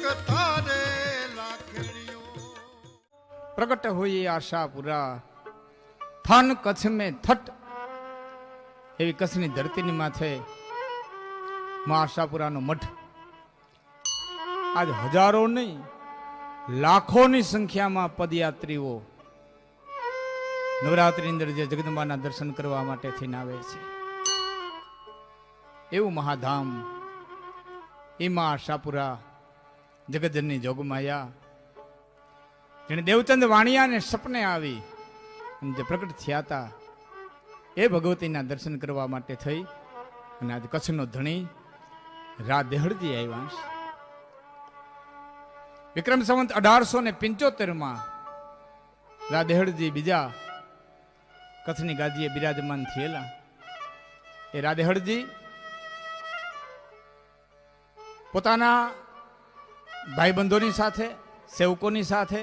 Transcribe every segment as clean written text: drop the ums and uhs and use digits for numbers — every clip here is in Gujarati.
તારે લાખણીઓ प्रकट हुई आशापुरा थान कच्छ में थट एवी कच्छनी धरती माथे मां आशापुरा नो मठ आज हजारों नहीं लाखों की संख्या में पदयात्रीओ नवरात्रि अंदर जे जगदंबाना दर्शन करवा माटे थीने आवे छे एवं महाधाम ए मां आशापुरा जगतजननी जोगमाया जेने देवचंद वाणिया ने सपने आवी जे प्रकट थया था ए भगवतीना दर्शन करवा माटे थई अने आज कच्छनो धणी रा देहड़जी आव्या छे। विक्रम संवत 1875 में रा देहड़जी बीजा कच्छनी गादीए बिराजमान थयेला। ए रा देहड़जी पोताना भाईबंधोनी साथे सेवकोनी साथे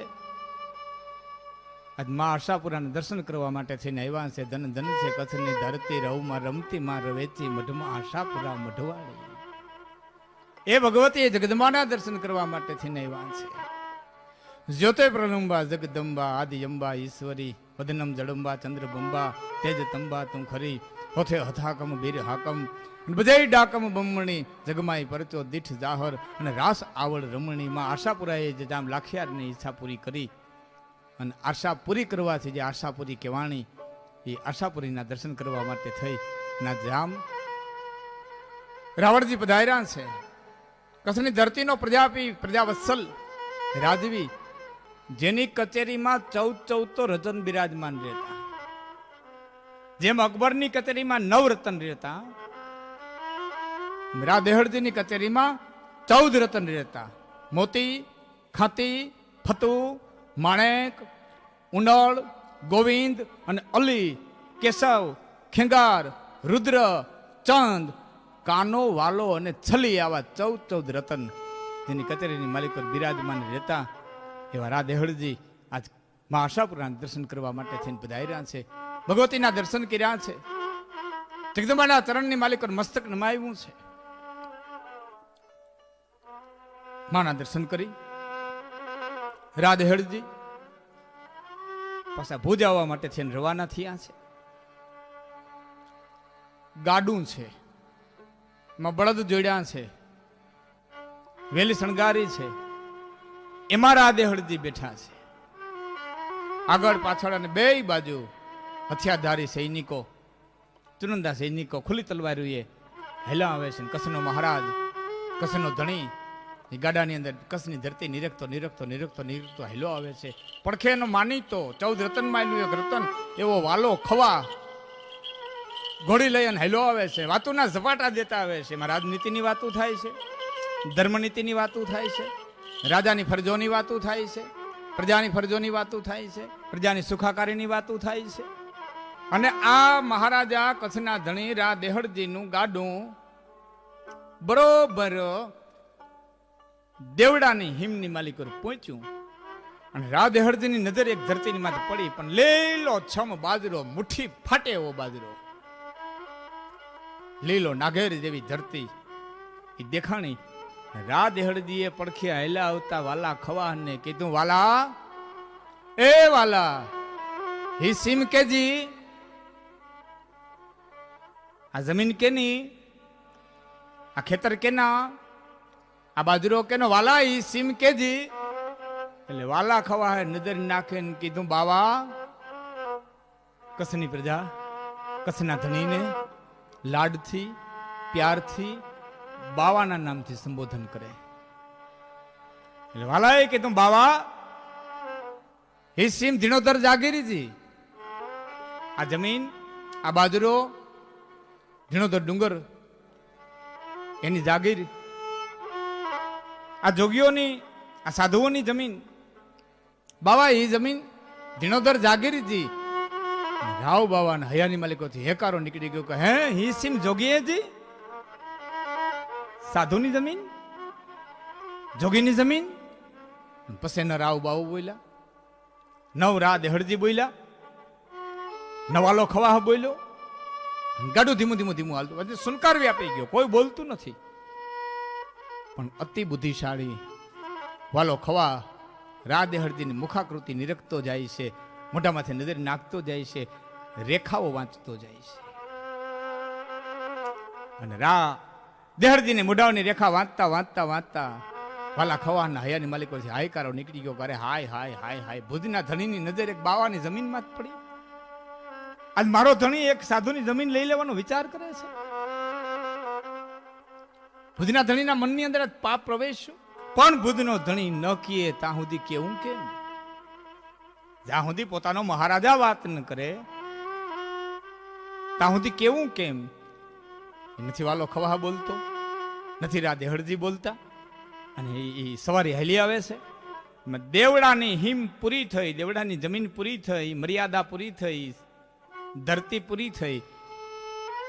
आज मां आशापुरा दर्शन करवा माटे थईने आव्या छे। धन धन छे कच्छनी धरती रहुमां रमती मां रवेची मढमां आशापुरा मढवाड़ी। ए भगवती जगदंबाना दर्शन करवा माटे थईने आव्या छे। ज्योते प्रलंबा जगदंबा आदि अंबा ईश्वरी वदनम जडंबा चंद्रबंबा तेज तंबा तू खरी होथे हथाकम वीर हाकम बजाई डाकम बमणी जगमाई परचो दीठ जाहर अने रास आवड़ रमणी मां आशापुराए जे जाम लाखियारनी ઈચ્છા પૂરી કરી અને આશા પૂરી કરવાથી જે આશાપુરી કહેવાણી એ આશાપુરીના દર્શન કરવા માટે થઈ ના જામ રાવણજી પધાર્યા છે। કચ્છની ધરતીનો પ્રજાપતિ પ્રજાવત્સલ રાજવી જેની કચેરીમાં 14 તો રતન બિરાજમાન રહેતા, જેમ અકબરની કચેરીમાં 9 રતન રહેતા, રા દેહડજીની કચેરીમાં 14 રતન રહેતા। મોતી, ખાતી, ફતુ, માણેક, ઉંડળ, ગોવિંદ અને અલી, કેશવ, ખેંગાર, રુદ્ર, ચંદ, કાનો, વાલો અને છલી આવા 14 રતન જેની કચેરીની માલિકો બિરાજમાન રહેતા એવા રા દેહડજી આજ મા આશાપુરાના દર્શન કરવા માટે થઈને પધાર્યા છે। ભગવતીના દર્શન કર્યા છે। જગદંબાના ચરણની માલિકો મસ્તક નમાવ્યું છે। માના દર્શન કરી રા દેહડજી પાછા ભુજ આવવા માટે થઈને રવાના થયા છે। ગાડું છે, માં બળદ જોડ્યા છે, વેલી શણગારી છે, એમાં રા દેહડજી બેઠા છે। આગળ પાછળ અને બે બાજુ હથિયારધારી સૈનિકો, ચુનંદા સૈનિકો ખુલ્લી તલવારીએ હેલા આવે છે। કચ્છનો મહારાજ, કચ્છનો ધણી એ ગાડાની અંદર કચ્છની ધરતી નિરખતો નિરખતો નિરખતો નિરખતો હેલો આવે છે। પડખે એનો માનીતો 14 રતનમાં એનું એક રતન એવો વાલો ખવા ઘોડી લઈ અને હેલો આવે છે। વાતોના ઝપાટા દેતા આવે છે। એમાં રાજનીતિની વાતો થાય છે, ધર્મનીતિની વાતો થાય છે, રાજાની ફરજોની વાતો થાય છે, પ્રજાની ફરજોની વાતો થાય છે, પ્રજાની સુખાકારીની વાતો થાય છે। અને આ મહારાજા કચ્છના ધણી રા દેહડજીનું ગાડું બરોબર દેવડાની હિમની માલિક પર પહોંચ્યું અને રા દેહડજીની નજર એક ધરતીની માથે પડી, પણ લીલો છમ બાજરો, મુઠ્ઠી ફાટે એવો બાજરો, લીલો નાગેર જેવી ધરતી એ દેખાણી। રા દેહડજીએ પડખે હેલા આવતા વાલા ખવાને કીધું, વાલા એ વાલા હી સીમ કેજી, આ જમીન કેની, આ ખેતર કેના, આ બાજરો કેનો, વાલા ઈ સીમ કેજી। એટલે વાલા ખવા નજર નાખે કીધું, બાવા કચ્છની પ્રજા કચ્છના ધણીને લાડથી પ્યારથી બાવાના નામથી સંબોધન કરે। એટલે વાલાએ કીધું, બાવા ઈ સીમ ધીણોધર જાગીરીજી, આ જમીન, આ બાજરો, ધીણોધર ડુંગર એની જાગીર, આ જોગીઓની, આ સાધુઓની જમીન, બાવા એ જમીન ધીણોધર જાગીરીજી। રાવ બાવા હયાની માલિકોથી હેકારો નીકળી ગયો કે હે હી સીમ જોગીએજી, સાધુની જમીન, જોગીની જમીન। પછી એના રાવ બાવો બોલ્યા, નવ રા દેહડજી બોલ્યા, નવાલો ખવાહ બોલ્યો, ગાડું ધીમું ધીમું ધીમું હાલતું, સુનકાર વ્યાપી ગયો, કોઈ બોલતું નથી। પણ અતિ બુદ્ધિશાળી વાલો ખવા રા દેહળજીની મુખાકૃતિ નિરખતો જાય છે, મોઢામાંથી નજર નાખતો જાય છે, રેખાઓ વાંચતો જાય છે. અને રા દેહળજીને મોઢાની રેખા વાંચતા વાંચતા વાંચતા વાલા ખવાના હયાની માલિકો છે હાયકારો નીકળી ગયો. કરે હાય હાય હાય હાય. ભુજના ધણીની નજર એક બાવાની જમીનમાં જ પડી. આજ મારો ધણી એક સાધુની જમીન લઈ લેવાનો વિચાર કરે છે. ભુજના ધણીના મનની અંદર પાપ પ્રવેશ્યો. પણ ભુજનો ધણી ન કીએ ત્યાં સુધી કેવું કેમ? જ્યાં સુધી પોતાનો મહારાજા વાત ન કરે ત્યાં સુધી કેવું કેમ? નથી વાલો ખવા બોલતો, નથી રા દેહળજી બોલતા, અને એ સવારે હેલી આવે છે. દેવડાની હિમ પૂરી થઈ, દેવડાની જમીન પૂરી થઈ, મર્યાદા પૂરી થઈ, ધરતી પૂરી થઈ.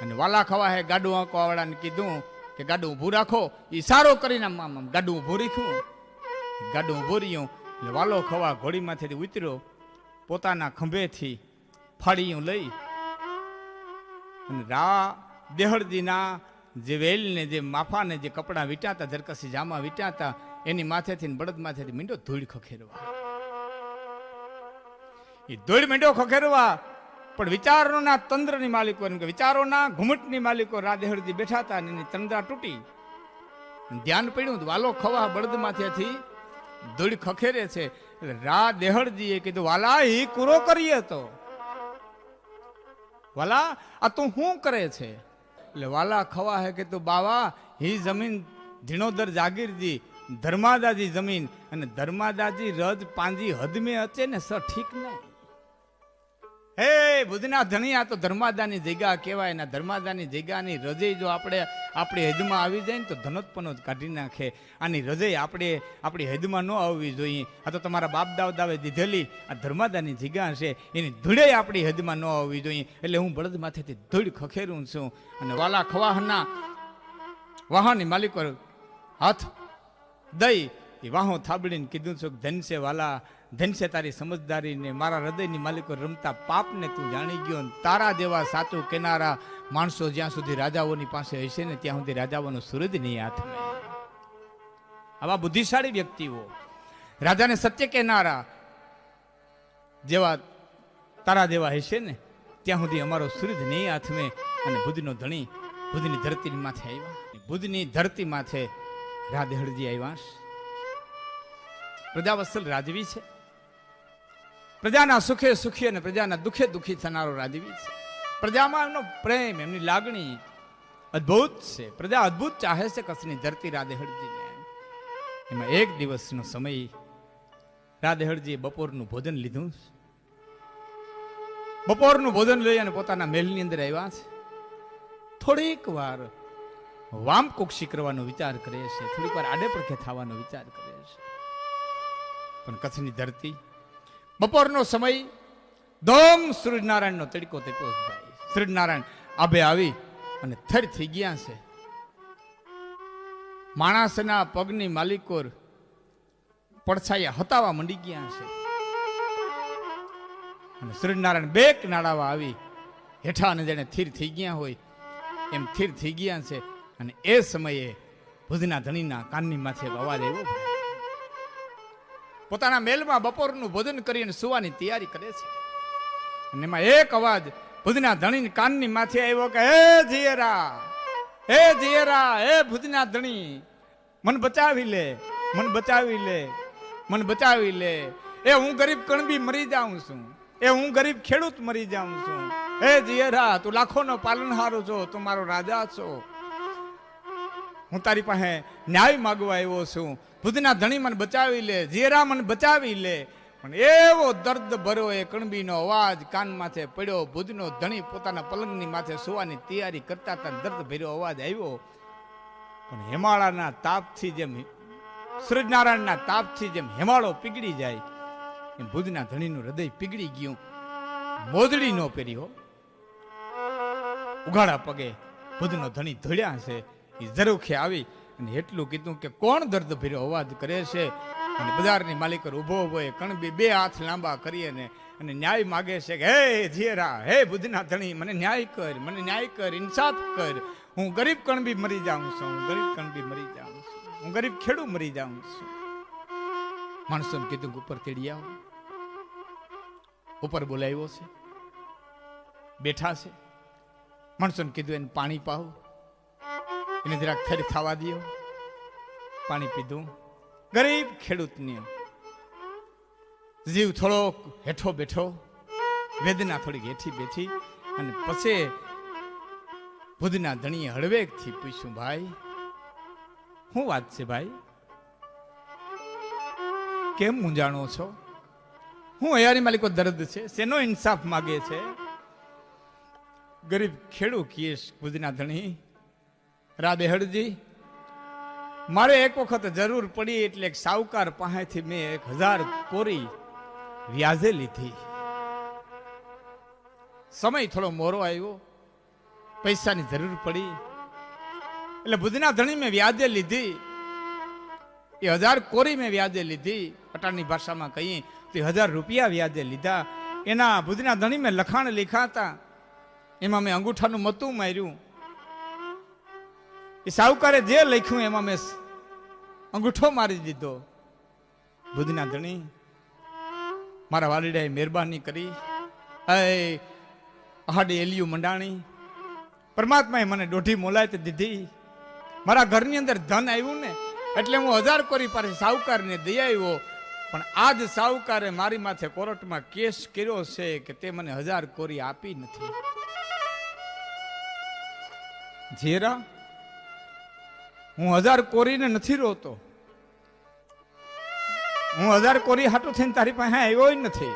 અને વાલા ખવા હે ગાડું આંકો વાળાને કીધું કે ગાડું ઊભું રાખો. ઈશારો કરીને આમ ગાડું ઊભું રાખ્યું. ગાડું ઊભું રહ્યું એટલે વાલો ખવા ઘોડીમાંથી ઉતર્યો, પોતાના ખંભેથી ફાળીયું લઈ અને રા દેહળજીના જે વેલને, જે માફાને, જે કપડાં વીંટાતા, જરકસી જામા વીંટાતા, એની માથેથી બળદ માથેથી મીંડો ધૂળ ખખેરવા. એ ધૂળ મીંડો ખખેરવા. પણ વિચારોના તંત્રની માલિકો, વિચારોના ઘુમટની માલિકો રા દેહળજી બેઠા હતા, એની તંદ્રા તૂટી. ધ્યાન પડ્યું વાલો ખવા બળદ માથેથી ધૂળ ખખેરે છે. એટલે રા દેહળજીએ કીધું વાલા એ કૂરો કરીએ તો વાલા આ તું શું કરે છે? એટલે વાલા ખવા હે કે તું બાવા હી જમીન ધીણોદર જાગીરજી ધર્માદાજી જમીન, અને ધર્માદાજી રજ પાંજી હદ મેં હચે ને સર ઠીક નહીં. હે ભુજના ધણી, આ તો ધર્માદાની જગ્યા કહેવાય. ને ધર્માદાની જગ્યાની રજે જો આપણે આપણી હદમાં આવી જાય ને તો ધનોત્પન્નો જ કાઢી નાખે. આની રજે આપણે આપણી હદમાં ન આવવી જોઈએ. આ તો તમારા બાપ દાદાએ દીધેલી આ ધર્માદાની જગ્યા છે, એની ધૂળે આપણી હદમાં ન આવવી જોઈએ. એટલે હું બળદ માથેથી ધૂળ ખખેરું છું. અને વાલા ખવાહના વાહનની માલિકો હાથ દઈ એ વાહો થાબડીને કીધું છું કે ધન છે વાલા, ધન છે તારી સમજદારીને, મારા હૃદયની માલિકો રમતા પાપને તું જાણી ગયો. તારા જેવા સાચું કેનારા માણસો જ્યાં સુધી રાજાઓની પાસે હશે ને ત્યાં સુધી રાજાઓનો સૂરજ નહીં હાથમાં. આવા બુદ્ધિશાળી વ્યક્તિઓ, રાજાને સત્ય કહેનારા જેવા તારા જેવા હશે ને ત્યાં સુધી અમારો સૂરજ નહીં હાથમાં. અને ભુજનો ધણી ભુજની ધરતી માથે આવ્યા. ભુજની ધરતી માથે રા દેહળજી આવ્યા. પ્રજાવત્સલ રાજવી છે, પ્રજાના સુખે સુખી અને પ્રજાના દુખે દુખી થનારો રાજવી છે. પ્રજામાં એમનો પ્રેમ, એમની લાગણી અદ્ભુત છે. પ્રજા અદ્ભુત ચાહે છે કચ્છની ધરતી રા દેહળજીને. એમાં એક દિવસનો સમય રા દેહળજીએ બપોરનું ભોજન લીધું. બપોરનું ભોજન લઈ અને પોતાના મહેલની અંદર આવ્યા છે. થોડીક વાર વામકુક્ષી કરવાનો વિચાર કરે છે, થોડીક વાર આડે પડખે થવાનો વિચાર કરે છે. પણ કચ્છની ધરતી બપોરનો સમય, ધોમ સૂર્યનારાયણનો તડકો તેપ્યો છે ભાઈ. સૂર્યનારાયણ આભે આવી અને થર થઈ ગયા છે. માણસના પગની માલિકો પડછાયા હતાવા મંડી ગયા છે. અને સૂર્યનારાયણ બે નાડાવા આવી હેઠા અને જેને થીર થઈ ગયા હોય એમ થીર થઈ ગયા છે. અને એ સમયે ભુજના ધણીના કાનની માથે અવાજ આવ્યો. પોતાના મેલમાં બપોરનું ભોજન કરી અને સુવાની તૈયારી કરે છે. અને એમાં એક અવાજ ભુજના ધણી કાનની માથે આવ્યો કે હે જીયરા, હે જીયરા, હે ભુજના ધણી, મન બચાવી લે, મન બચાવી લે, મન બચાવી લે. એ હું ગરીબ કણબી મરી જાઉં છું, એ હું ગરીબ ખેડૂત મરી જાઉં છું. હે જીયરા, તું લાખોનો પાલનહારો છો, તું મારો રાજા છો. હું તારી પાસે ન્યાય માગવા આવ્યો છું. ભુજના ધણી મને બચાવી લે, જીયરા મને બચાવી લે. પણ એવો દર્દ ભર્યો એ કણબીનો અવાજ કાન માથે પડ્યો. ભુજનો ધણી પોતાના પલંગની માથે સુવાની તૈયારી કરતા હતા, દર્દ ભર્યો અવાજ આવ્યો. પણ હેમાળાના તાપથી જેમ, સૂર્યનારાયણના તાપથી જેમ હેમાળો પીગળી જાય એમ ભુજના ધણીનું હૃદય પીગળી ગયું. મોજડી નો પહેર્યો, ઉઘાડા પગે ભુજનો ધણી ધોળ્યા છે. એ ઝરૂખે આવી અને એટલું કીધું કે કોણ દર્દ ભર્યો અવાજ કરે છે? અને બજારની માલિકો ઉભો ઉભો કણબી બે હાથ લાંબા કરી અને ન્યાય માગે છે કે હે જીયરા, હે ભુજના ધણી, મને ન્યાય કર, મને ન્યાય કર, ઇન્સાફ કર. હું ગરીબ કણબી મરી જાઉં છું, હું ગરીબ કણબી મરી જાઉં છું, હું ગરીબ ખેડૂત મરી જાઉં છું. માણસોને કીધું કે ઉપર તેડી આવો. ઉપર બોલાવ્યો છે, બેઠા છે. માણસોને કીધું એને પાણી પાવ, એને જરાક ફેર ખાવા દો. પાણી પીધું. ગરીબ ખેડૂતને જીવ થોડો હેઠો બેઠો, વેદના થોડીક હેઠી બેઠી. અને પછી ભુજના ધણીએ હળવેકથી પૂછ્યું, ભાઈ શું વાત છે ભાઈ? કેમ મૂંઝાણો છો? હું હૈયારી માલિકો દર્દ છે, શેનો ઇન્સાફ માગે છે? ગરીબ ખેડૂ કીશ, ભુજના ધણી રાદેહળજી, મારે એક વખત જરૂર પડી એટલે એક સાવકાર પાસેથી મેં 1000 કોરી વ્યાજે લીધી. સમય થોડો મોરો આવ્યો, પૈસાની જરૂર પડી એટલે ભુજના ધણી મેં વ્યાજે લીધી. એ 1000 કોરી મેં વ્યાજે લીધી. પટાણની ભાષામાં કહીએ તો 1000 રૂપિયા વ્યાજે લીધા. એના ભુજના ધણી મેં લખાણ લીખાતા, એમાં મેં અંગૂઠાનું મતું માર્યું. એ સાહુકારે જે લખ્યું એમાં મેં અંગૂઠો મારી દીધો. ભુજના ધણી મારા વાલીડાએ મહેરબાની કરી, અહાડી એલિયું મંડાણી, પરમાત્માએ મને દોઢી મોલાયત દીધી. મારા ઘરની અંદર ધન આવ્યું ને એટલે હું 1000 કોરી પાસે સાહુકારને દઈ આવ્યો. પણ આજ સાહુકારે મારી માથે કોર્ટમાં કેસ કર્યો છે કે તે મને 1000 કોરી આપી નથી. ઝેરા, હું 1000 કોરીને નથી રોતો. હું 1000 કોરી હાટું થઈને તારી પાસે આવ્યો નથી.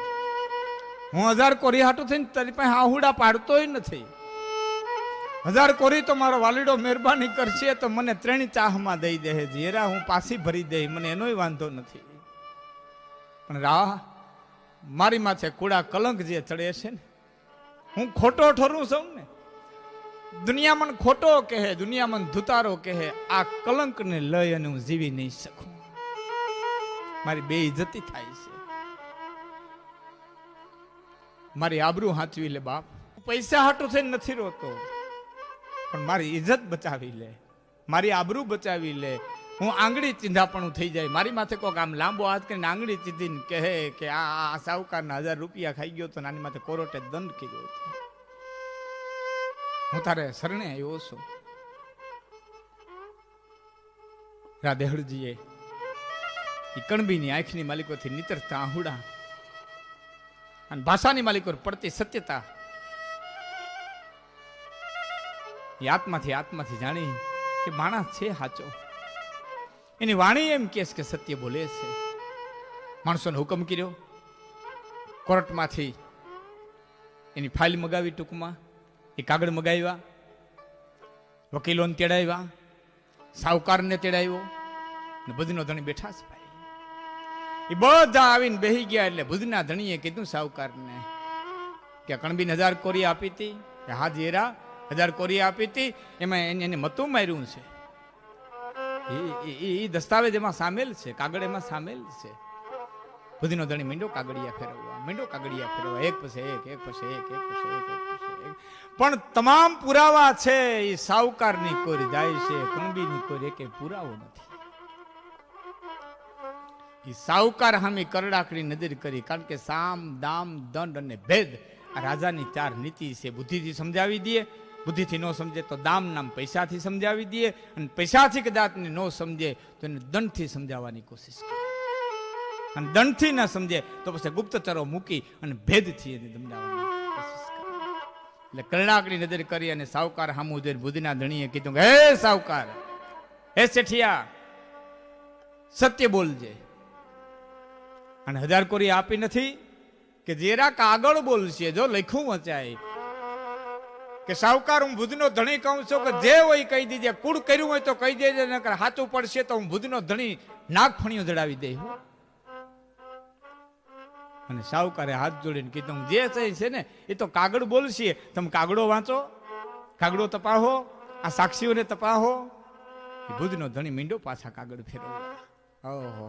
હું 1000 કોરી હાટું થઈને તારી પાસે આહુડા પાડતોય નથી. 1000 કોરી તો મારો વાલીડો મહેરબાની કરશે તો મને 3 ચાહમાં દઈ દે. ઝેરા, હું પાછી ભરી દઈ, મને એનોય વાંધો નથી. પણ રાહ, મારી માથે કુડા કલંક જે ચડે છે ને, હું ખોટો ઠરું છું ને. દુનિયા મને ખોટો કહે, દુનિયા મને ધુતારો કહે, આ કલંકને લઈ અને હું જીવી નહીં શકું. મારી બેઇજ્જતી થાય છે. મારી આબરૂ હાચવી લે બાપ. પૈસા હાટું થઈને નથી રોતો, પણ મારી ઇજ્જત બચાવી લે, મારી આબરૂ બચાવી લે. હું આંગળી ચીંધાપણું થઈ જાય, મારી માથે કોક આમ લાંબો હાથ કરીને આંગળી ચીંધીને કહે કે આ સાહુકારના 1000 રૂપિયા ખાઈ ગયો તો નાની માથે કોર્ટે દંડ કર્યો હતો. હું તારે શરણે આવ્યો છું. રાધેહળજીએ કણબીની આંખની માલિકોથી નીતરતા આહુડા અને ભાષાની માલિકો પડતી સત્યતા એ આત્માથી જાણી કે માણસ છે સાચો. એની વાણી એમ કે સત્ય બોલે છે. માણસોને હુકમ કર્યો, કોર્ટમાંથી એની ફાઇલ મગાવી, ટૂંકમાં એ કાગળ મગાવ્યા, વકીલોને તેડાવ્યા, સાહુકારને તેડાવ્યો, ને ભુજનો ધણી બેઠા છે ભાઈ. એ બધા આવીને બેહી ગયા એટલે ભુજના ધણીએ કીધું સાહુકારને કે કણબીને 1000 કોરી આપી હતી. હા ઝેરા, 1000 કોરી આપી હતી, એમાં એને મતું માર્યું છે. એ દસ્તાવેજ એમાં સામેલ છે, કાગળ એમાં સામેલ છે. ભુજનો ધણી મીંડો કાગળિયા ફેરવવા, એક પછી એક, એક પછી એક, એક પછી એક, એક પછી એક. પણ તમામ પુરાવા છે એ સાહુકારની કોરી જાય છે, કણબીની કોરી એકે પુરાવો નથી. એ સાહુકાર સામે કરડાકડી નજર કરી, કારણ કે સામ, દામ, દંડ અને ભેદ આ રાજાની 4 નીતિ છે. બુદ્ધિથી સમજાવી દે, બુદ્ધિથી ન સમજે તો દામ નામ પૈસાથી સમજાવી દે, અને પૈસાથી કદાચ ન સમજે તો એને દંડથી સમજાવવાની કોશિશ કરે, અને દંડથી ન સમજે તો પછી ગુપ્તચરો મૂકી અને ભેદથી એને સમજાવવાની કોશિશ કરે. એટલે કરડાકડી નજર કરી અને સાહુકાર સામું જોઈને ભુજના ધણીએ કીધું કે હે સાહુકાર, હે શેઠિયા, સત્ય બોલજે. અને 1000 કોરી આપી નથી કે ઝેરા કાગળ બોલશે, જો લખ્યું વચાય કે સાહુકાર હું ભુજનો ધણી કહું છું કે જે હોય કહી દીજે, કુળ કર્યું હોય તો કહી દેજે, નકર સાચું પડશે તો હું ભુજનો ધણી નાગફણીઓ જડાવી દઈ. અને સાહુકારે હાથ જોડીને કીધું જે છે ને એ તો કાગળ બોલશે, તમે કાગડો વાંચો, કાગડો તપાહો, આ સાક્ષીઓને તપાહો. એ ભુજનો ધણી મીંડો પાછા કાગળ ફેરવવા. ઓહો,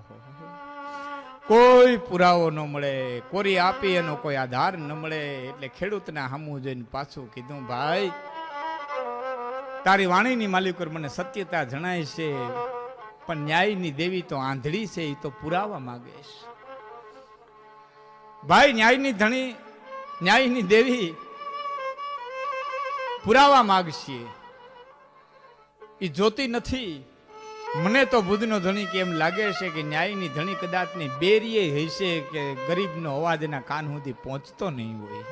કોઈ પુરાવો ન મળે, કોરી આપી એનો કોઈ આધાર ન મળે. એટલે ખેડૂતના સામું જોઈને પાછું કીધું, ભાઈ તારી વાણીની માલિક મને સત્યતા જણાય છે, પણ ન્યાયની દેવી તો આંધળી છે, એ તો પુરાવા માંગે છે. ભાઈ ન્યાયની ધણી, ન્યાયની દેવી પુરાવા માંગશે, એ જોતી નથી. મને તો બુદ્ધનો ધણી કેમ લાગે છે કે ન્યાયની ધણી કદાચ ની બેરીએ હશે કે ગરીબનો અવાજ એના કાન સુધી પહોંચતો નહીં હોય.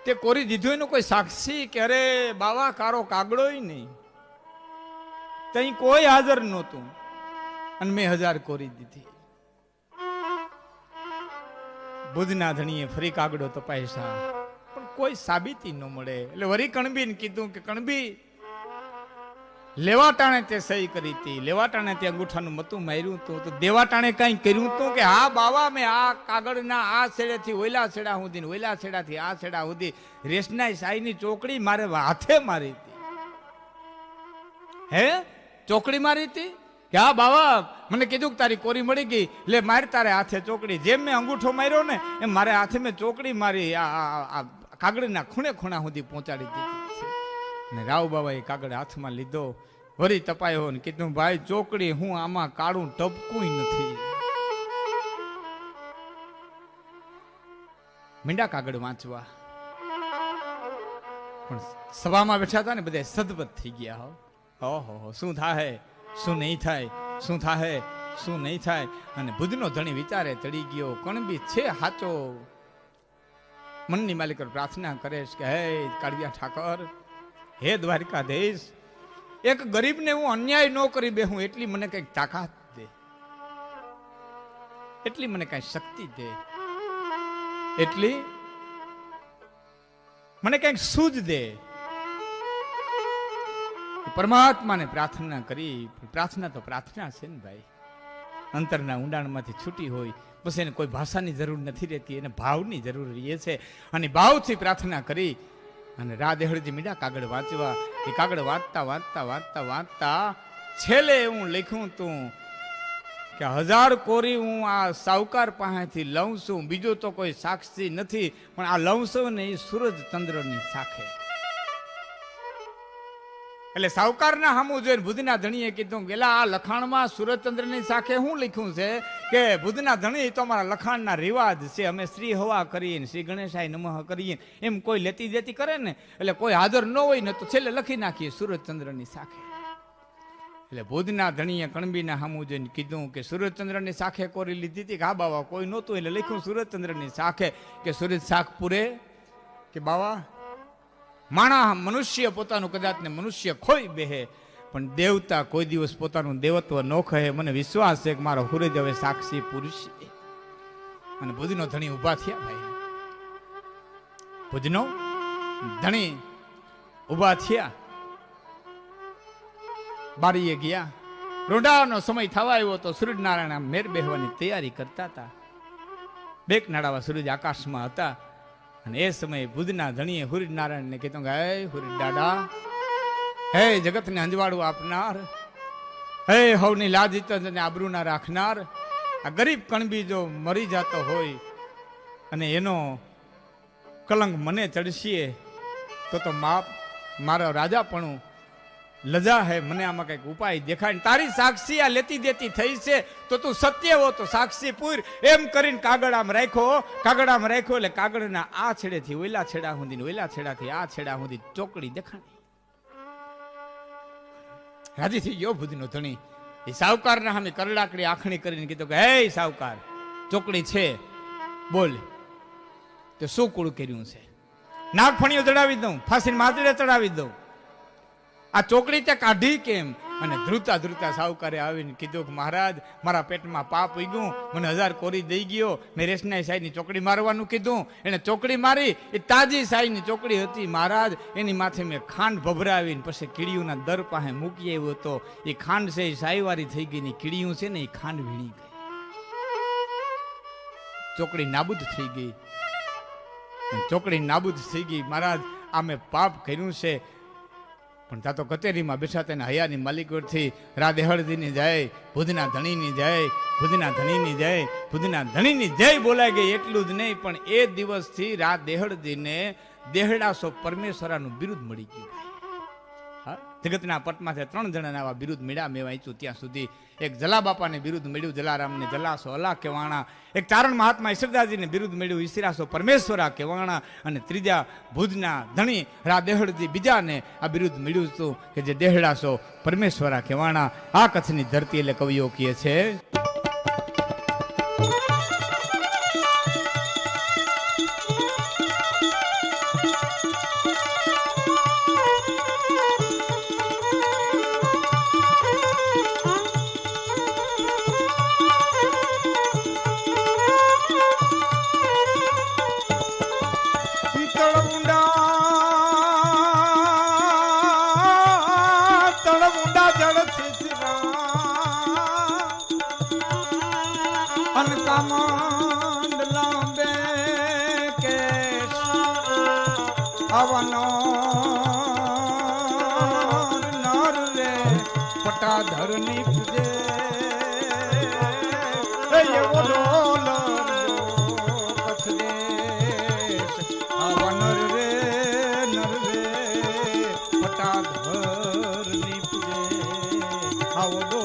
તે કોરી દીધું એનું કોઈ સાક્ષી કે અરે બાવા કારો કાગડો નહીં, તઈ કોઈ હાજર નહોતું અને મેં 1000 કોરી દીધી. બુદ્ધના ધણીએ ફરી કાગડો તપાસ્યા પણ કોઈ સાબિતી ન મળે. એટલે વરી કણબીને કીધું કે કણબી, લેવાટાણે તે સહી કરી હતી, લેવાટાણે તે અંગૂઠાનું મતું માર્યું હતું, તો દેવાટાણે કઈ કર્યું હતું કે હા બાવા મેં આ કાગળના આ છેડેથી ઓયલા છેડા સુધી, ઓયલા છેડાથી આ છેડા સુધી રેશના સાઈની ચોકડી મારે હાથે મારી હતી. હે ચોકડી મારી હતી કે હા બાવા મને કીધું કે તારી કોરી મળી ગઈ, લે માર તારે હાથે ચોકડી. જેમ મેં અંગૂઠો માર્યો ને એમ મારે હાથે મેં ચોકડી મારી આ કાગળના ખૂણે ખૂણા સુધી પહોંચાડી દીધી છે. ને રાવ બાબાએ કાગળ હાથમાં લીધો, વરી તપાયો ને કીધું ભાઈ ચોકડી હું આમાં કાળું ટપકું નથી. મીંડા કાગળ વાંચવા, પણ સભામાં બેઠા હતા ને બધા સદબદ થઈ ગયા. ઓહો શું થાય, શું નહીં થાય, શું થાય, શું નહીં થાય. અને બુદ્ધનો ધણી વિચારે ચડી ગયો. કણબી છે હાચો. મનની માલિક પ્રાર્થના કરે છે કે હે કાળિયા ઠાકર, હે દ્વારિકાધીશ, એક ગરીબને હું અન્યાય ન કરી બેહું એટલી મને કઈક તાકાત દે, એટલી મને કઈ શક્તિ દે, એટલી મને કઈક સૂઝ દે. પરમાત્માને પ્રાર્થના કરી. પ્રાર્થના તો પ્રાર્થના છે ને ભાઈ, અંતરના ઊંડાણમાંથી છૂટી હોય બસ એને કોઈ ભાષાની જરૂર નથી રહેતી, એને ભાવની જરૂર રહે છે. અને ભાવથી પ્રાર્થના કરી અને રાદેહળજી મીડા કાગળ વાંચવા. એ કાગળ વાંચતા વાંચતા વાંચતા વાંચતા છેલ્લે હું લખ્યું તું કે 1000 કોરી હું આ સાવકાર પાસેથી લઉં છું, બીજો તો કોઈ સાક્ષી નથી, પણ આ લઉં છું ને એ સૂરજ ચંદ્રની સાખે. એટલે સાવકારના સામું જોઈને બુદ્ધના ધણીએ કીધું પેલા આ લખાણમાં સૂરજચંદ્રની સાખે શું લખ્યું છે કે બુદ્ધના ધણી તો અમારા લખાણના રિવાજ છે, અમે શ્રી હવા કરીએ ને શ્રી ગણેશાય નમઃ કરીએ, એમ કોઈ લેતી દેતી કરે ને એટલે કોઈ હાજર ન હોય ને તો છેલ્લે લખી નાખીએ સૂરજચંદ્રની સાખે. એટલે બુદ્ધના ધણીએ કણબીના સામું જોઈને કીધું કે સૂરજચંદ્રની સાખે કોરી લીધી હતી કે હા બાવા કોઈ નહોતું, એટલે લખ્યું સૂરજચંદ્રની સાખે કે સૂરજ સાખ પૂરે કે બાવા માણા મનુષ્ય પોતાનું કદાચ ને મનુષ્ય ખોઈ બેહે પણ દેવતા કોઈ દિવસ પોતાનું દેવત્વ ન કહે. મને વિશ્વાસ છે કે મારો હુરેજ હવે સાક્ષી પુરુષ છે. અને ભુજનો ધણી ઉભા થયા. ભાઈ ભુજનો ધણી ઉભા થયા, બારીએ ગયા. રોંડાનો સમય થવા આવ્યો તો સૂર્યનારાયણ મેર બેહવાની તૈયારી કરતા હતા. બેક નાડાવા સૂરજ આકાશમાં હતા. અને એ સમયે બુદ્ધના ધણીએ સૂર્યનારાયણને કીધું કે હે સૂરજ દાદા, હે જગતને અંજવાળું આપનાર, હે હવની લાજ ઇજ્જત અને આબરૂના રાખનાર, આ ગરીબ કણબી જો મરી જતો હોય અને એનો કલંક મને ચડશે તો મારો રાજાપણું લજા હે, મને આમાં કઈક ઉપાય દેખાય. તારી સાક્ષી આ લેતી દેતી થઈ છે તો તું સત્ય હો તો સાક્ષી પૂર. એમ કરીને કાગળ આમ રાખ્યો, કાગળ આમ રાખ્યો એટલે કાગળના આ છેડેથી ઓયલા છેડા સુધી, ઓયલા છેડાથી આ છેડા સુધી ચોકડી દેખાણી. રાજી થઈ ગયો ભુજનો ધણી. એ સાવકારના સામે કરડાકડી આખણી કરીને કીધું કે હે સાવકાર, ચોકડી છે બોલ, તો શું કુળ કર્યું છે? નાગફણીઓ ચડાવી દઉં, ફાંસીને માજડે ચડાવી દઉં, આ ચોકડી તે કાઢી કેમ? અને ધ્રુતા ધ્રુતા સાવકારે આવીને કીધું કે મહારાજ મારા પેટમાં પાપ ઉગ્યું, મને 1000 કોરી દઈ ગયો, મેં રેશનાઈ સાઈની ચોકડી મારવાનું કીધું, એને ચોકડી મારી. એ તાજી સાઈની ચોકડી હતી મહારાજ, એની માથે મેં ખાંડ ભભરાવીને પછી કીડીઓના દર પાસે મૂકી આવ્યો હતો. એ ખાંડ છે એ સાઈવારી થઈ ગઈ, ની કીડીયું છે ને એ ખાંડ વીણી ગઈ, ચોકડી નાબૂદ થઈ ગઈ. ચોકડી નાબૂદ થઈ ગઈ મહારાજ, આ મેં પાપ કર્યું છે. પણ તા તો કચેરીમાં બેઠા તેના હયાની માલિકોથી રાદેહળજીની જય, ભુજના ધણીની જય, ભુજના ધણીની જય, ભુજના ધણીની જય બોલાઈ ગઈ. એટલું જ નહીં પણ એ દિવસથી રાદેહળજીને દેહડાસો પરમેશ્વરાનું બિરુદ મળી ગયું. હા, જગતના પટમાંથી 3 જણાના આવા બિરુદ મળ્યા મેં વાંચ્યું ત્યાં સુધી. એક જલા બાપાને બિરુદ મળ્યું જલારામને જલાસો અલા કેવાણા, એક ચારણ મહાત્મા ઈશ્વરદાસજીને બિરુદ મળ્યું ઈશ્વરાસો પરમેશ્વરા કેવાણા, અને ત્રીજા ભુજના ધણી રા દેહડજી બીજાને આ બિરુદ મળ્યું હતું કે જે દેહડાસો પરમેશ્વરા કેવાણા. આ કચ્છની ધરતી એટલે કવિઓ કહે છે પટાધરની પૂજે એવો ડોલ કચ્છ દેશ આવા નર રે પટાધરની પૂજે આવો